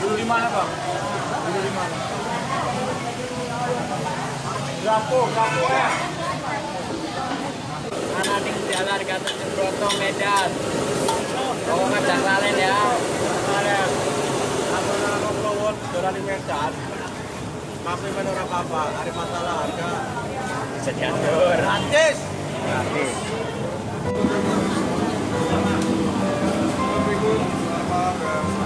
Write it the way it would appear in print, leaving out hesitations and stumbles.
Dulu di mana, Bang? Dulu di mana? Gapo ya. Anak di jalan kata Broto Medan. Oh, ngajak lalen ya. Kalian, apa nama pelawon dolan di Medan? Tapi menurut apa? Ada masalah harga? Bisa diatur. Gratis. Gratis. Assalamualaikum warahmatullahi wabarakatuh.